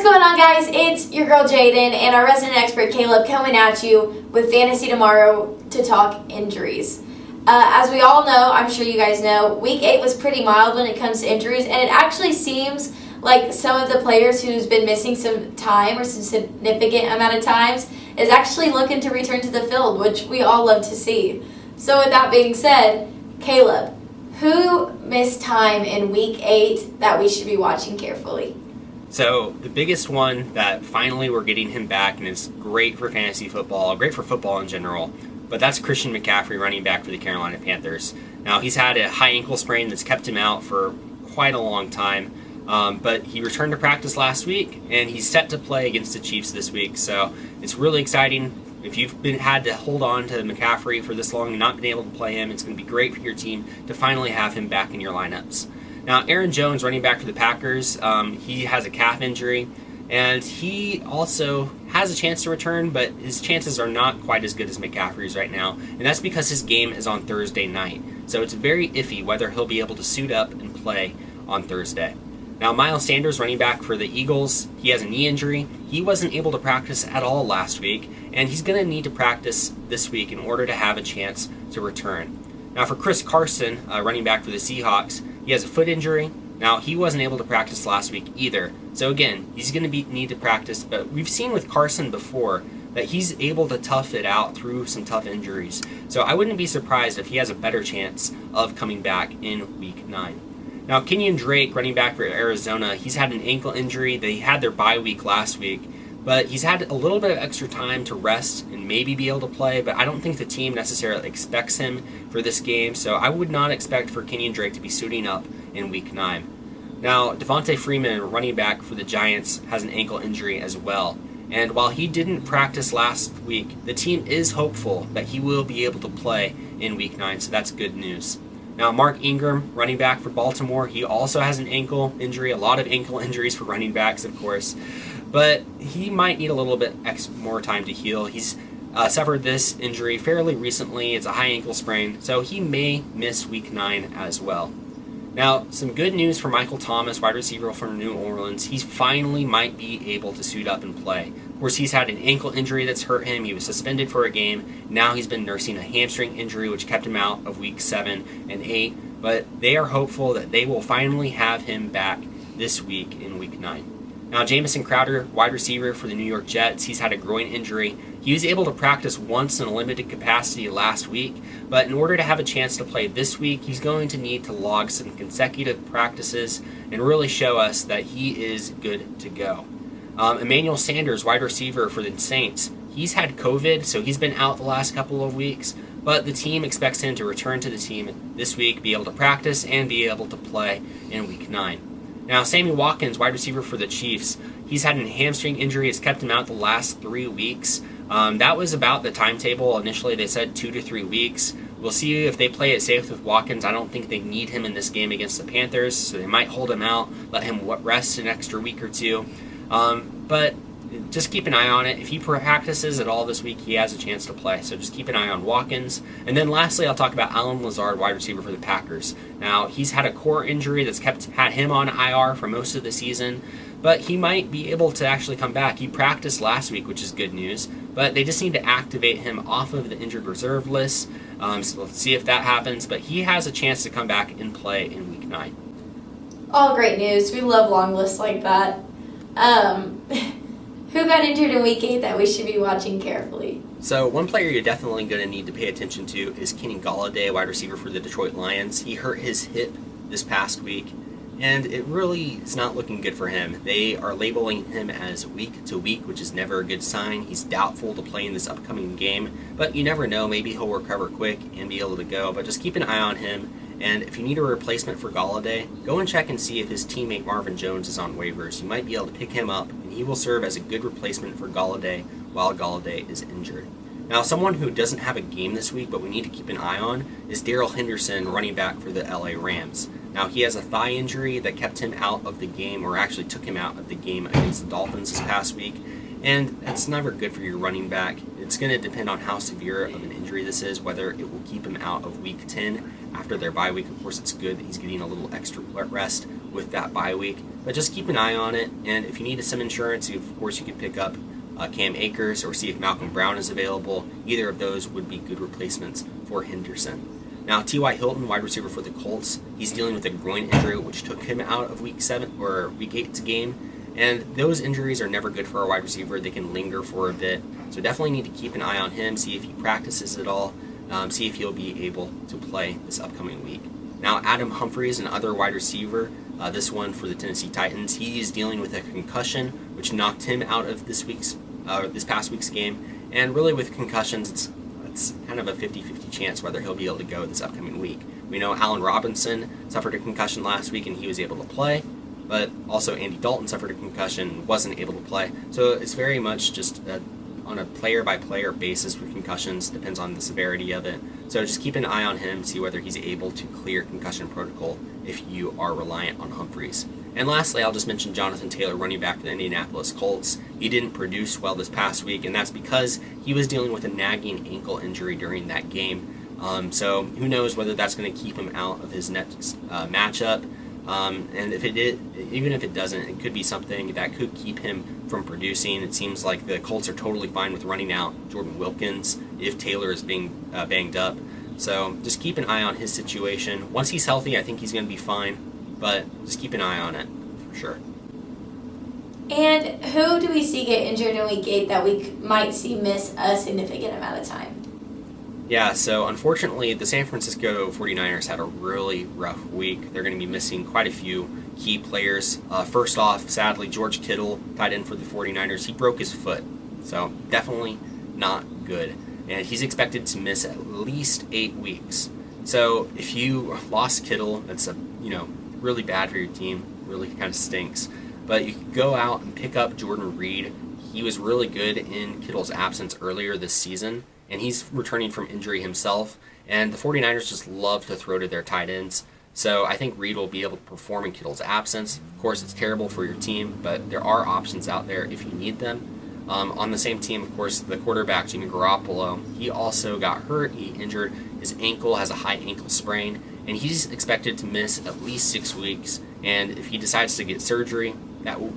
What's going on, guys? It's your girl Jaden and our resident expert Caleb coming at you with Fantasy Tomorrow to talk injuries. As we all know, I'm sure you guys know, Week 8 was pretty mild when it comes to injuries, and it actually seems like some of the players who's been missing some time or some significant amount of times is actually looking to return to the field, which we all love to see. So with that being said, Caleb, who missed time in Week 8 that we should be watching carefully? So the biggest one that finally we're getting him back, and is great for fantasy football, great for football in general, but that's Christian McCaffrey, running back for the Carolina Panthers. Now, he's had a high ankle sprain that's kept him out for quite a long time, but he returned to practice last week, and he's set to play against the Chiefs this week, so it's really exciting. If you've had to hold on to McCaffrey for this long and not been able to play him, it's going to be great for your team to finally have him back in your lineups. Now, Aaron Jones, running back for the Packers, he has a calf injury, and he also has a chance to return, but his chances are not quite as good as McCaffrey's right now, and that's because his game is on Thursday night. So it's very iffy whether he'll be able to suit up and play on Thursday. Now, Miles Sanders, running back for the Eagles, he has a knee injury. He wasn't able to practice at all last week, and he's going to need to practice this week in order to have a chance to return. Now, for Chris Carson, running back for the Seahawks, he has a foot injury. Now, he wasn't able to practice last week either. So again, he's going to need to practice, but we've seen with Carson before that he's able to tough it out through some tough injuries. So I wouldn't be surprised if he has a better chance of coming back in Week 9. Now, Kenyon Drake, running back for Arizona, he's had an ankle injury. They had their bye week last week, but he's had a little bit of extra time to rest and maybe be able to play, but I don't think the team necessarily expects him for this game, so I would not expect for Kenyon Drake to be suiting up in Week 9. Now, Devontae Freeman, running back for the Giants, has an ankle injury as well, and while he didn't practice last week, the team is hopeful that he will be able to play in Week 9, so that's good news. Now, Mark Ingram, running back for Baltimore, he also has an ankle injury, a lot of ankle injuries for running backs, of course, but he might need a little bit more time to heal. He's suffered this injury fairly recently. It's a high ankle sprain, so he may miss Week 9 as well. Now, some good news for Michael Thomas, wide receiver for New Orleans. He finally might be able to suit up and play. Of course, he's had an ankle injury that's hurt him. He was suspended for a game. Now he's been nursing a hamstring injury, which kept him out of Week 7 and 8. But they are hopeful that they will finally have him back this week in Week 9. Now, Jamison Crowder, wide receiver for the New York Jets, he's had a groin injury. He was able to practice once in a limited capacity last week, but in order to have a chance to play this week, he's going to need to log some consecutive practices and really show us that he is good to go. Emmanuel Sanders, wide receiver for the Saints, he's had COVID, so he's been out the last couple of weeks, but the team expects him to return to the team this week, be able to practice, and be able to play in Week 9. Now, Sammy Watkins, wide receiver for the Chiefs, he's had a hamstring injury. It's kept him out the last 3 weeks. That was about the timetable. Initially, they said 2 to 3 weeks. We'll see if they play it safe with Watkins. I don't think they need him in this game against the Panthers, so they might hold him out, let him rest an extra week or two. But just keep an eye on it. If he practices at all this week, he has a chance to play. So just keep an eye on Watkins. And then lastly, I'll talk about Allen Lazard, wide receiver for the Packers. Now, he's had a core injury that's had him on IR for most of the season, but he might be able to actually come back. He practiced last week, which is good news, but they just need to activate him off of the injured reserve list. So let's see if that happens, but he has a chance to come back and play in Week 9. All great news. We love long lists like that. Who got injured in Week 8 that we should be watching carefully? So one player you're definitely going to need to pay attention to is Kenny Golladay, wide receiver for the Detroit Lions. He hurt his hip this past week, and it really is not looking good for him. They are labeling him as week to week, which is never a good sign. He's doubtful to play in this upcoming game, but you never know. Maybe he'll recover quick and be able to go, but just keep an eye on him. And if you need a replacement for Golladay, go and check and see if his teammate Marvin Jones is on waivers. You might be able to pick him up, and he will serve as a good replacement for Golladay while Golladay is injured. Now, someone who doesn't have a game this week, but we need to keep an eye on, is Darrell Henderson, running back for the LA Rams. Now, he has a thigh injury that kept him out of the game, or actually took him out of the game against the Dolphins this past week, And it's never good for your running back. It's going to depend on how severe of an injury this is, whether it will keep him out of week 10 after their bye week. Of course, it's good that he's getting a little extra rest with that bye week, but just keep an eye on it. And if you need some insurance, of course, you can pick up Cam Akers or see if Malcolm Brown is available. Either of those would be good replacements for Henderson. Now, T.Y. Hilton, wide receiver for the Colts, he's dealing with a groin injury, which took him out of week 8's game. And those injuries are never good for a wide receiver. They can linger for a bit. So definitely need to keep an eye on him, see if he practices at all, see if he'll be able to play this upcoming week. Now, Adam Humphries, another wide receiver, this one for the Tennessee Titans, he is dealing with a concussion, which knocked him out of this past week's game. And really with concussions, it's kind of a 50-50 chance whether he'll be able to go this upcoming week. We know Allen Robinson suffered a concussion last week and he was able to play, but also Andy Dalton suffered a concussion and wasn't able to play. So it's very much just on a player-by-player basis with concussions, depends on the severity of it. So just keep an eye on him, see whether he's able to clear concussion protocol if you are reliant on Humphries. And lastly, I'll just mention Jonathan Taylor, running back for the Indianapolis Colts. He didn't produce well this past week, and that's because he was dealing with a nagging ankle injury during that game. So who knows whether that's going to keep him out of his next matchup. And if it did, even if it doesn't, it could be something that could keep him from producing. It seems like the Colts are totally fine with running out Jordan Wilkins if Taylor is being banged up. So just keep an eye on his situation. Once he's healthy, I think he's going to be fine, but just keep an eye on it for sure. And who do we see get injured in week 8 that we might see miss a significant amount of time? Yeah, so unfortunately, the San Francisco 49ers had a really rough week. They're going to be missing quite a few key players. First off, sadly, George Kittle, tight end for the 49ers, he broke his foot. So definitely not good. And he's expected to miss at least 8 weeks. So if you lost Kittle, that's really bad for your team. Really kind of stinks. But you could go out and pick up Jordan Reed. He was really good in Kittle's absence earlier this season, and he's returning from injury himself. And the 49ers just love to throw to their tight ends. So I think Reed will be able to perform in Kittle's absence. Of course, it's terrible for your team, but there are options out there if you need them. On the same team, of course, the quarterback, Jimmy Garoppolo, he also got hurt. He injured his ankle, has a high ankle sprain, and he's expected to miss at least 6 weeks. And if he decides to get surgery,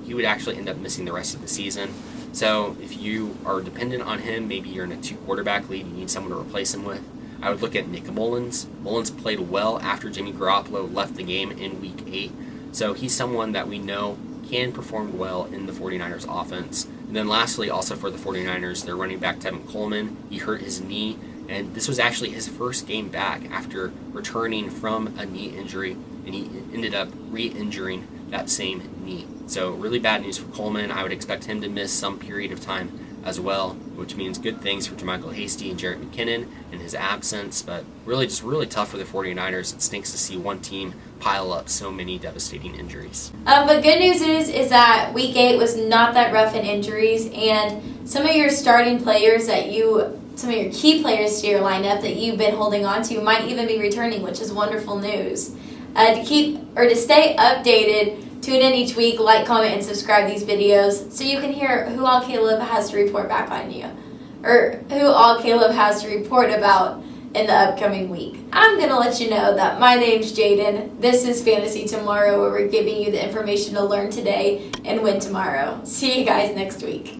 he would actually end up missing the rest of the season. So if you are dependent on him, maybe you're in a 2-quarterback league, you need someone to replace him with, I would look at Nick Mullins. Mullins played well after Jimmy Garoppolo left the game in Week 8. So he's someone that we know can perform well in the 49ers offense. And then lastly, also for the 49ers, their running back Tevin Coleman, he hurt his knee, and this was actually his first game back after returning from a knee injury, and he ended up re-injuring that same knee. So really bad news for Coleman. I would expect him to miss some period of time as well, which means good things for JaMycal Hasty and Jerick McKinnon in his absence, but really tough for the 49ers. It stinks to see one team pile up so many devastating injuries. But good news is that Week 8 was not that rough in injuries, and some of your starting players some of your key players to your lineup that you've been holding on to might even be returning, which is wonderful news. To stay updated, tune in each week, like, comment, and subscribe to these videos so you can hear who all Caleb has to report back on you, or who all Caleb has to report about in the upcoming week. I'm going to let you know that my name's Jaden. This is Fantasy Tomorrow, where we're giving you the information to learn today and win tomorrow. See you guys next week.